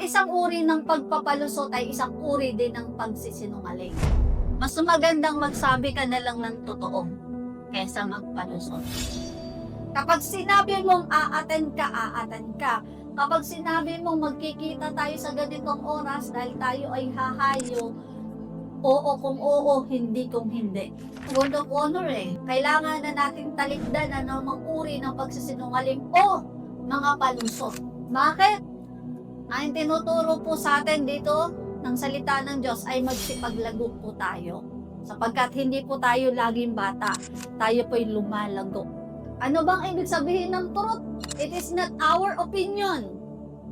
isang uri ng pagpapalusot ay isang uri din ng pagsisinungaling. Mas magandang magsabi ka na lang ng totoo kesa magpalusot. Kapag sinabi mong a-attend ka. Kapag sinabi mong magkikita tayo sa ganitong oras dahil tayo ay hahayo, oo kung oo, hindi kung hindi. Word of honor Kailangan na nating talikdan na namang uri ng pagsisinungaling o mga palusot. Bakit? Ang tinuturo po sa atin dito ng salita ng Diyos ay magsipaglago po tayo. Sapagkat hindi po tayo laging bata, tayo po'y lumalago. Ano bang ibig sabihin ng truth? It is not our opinion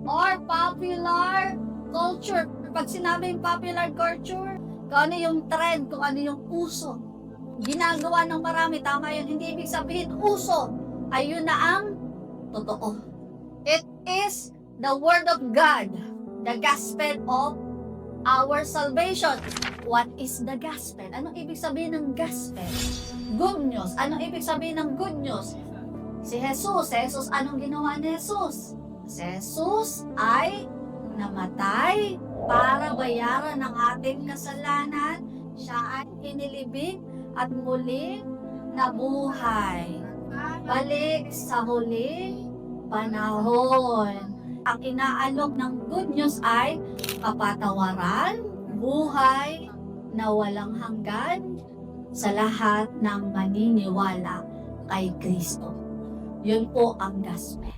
or popular culture. Pag sinabing popular culture, kung ano yung trend, kung ano yung uso. Ginagawa ng marami, tama yun. Hindi ibig sabihin uso, ayun na ang totoo. It is the Word of God, the gospel of our salvation. What is the gospel? Anong ibig sabihin ng gospel? Good news. Anong ibig sabihin ng good news? Si Jesus, anong ginawa ni Jesus? Si Jesus ay namatay para bayaran ng ating kasalanan. Siya ay inilibing at muli nabuhay. Balik sa huling panahon. Ang inaalok ng good news ay kapatawaran, buhay na walang hanggan sa lahat ng maniniwala kay Kristo. Yun po ang gospel.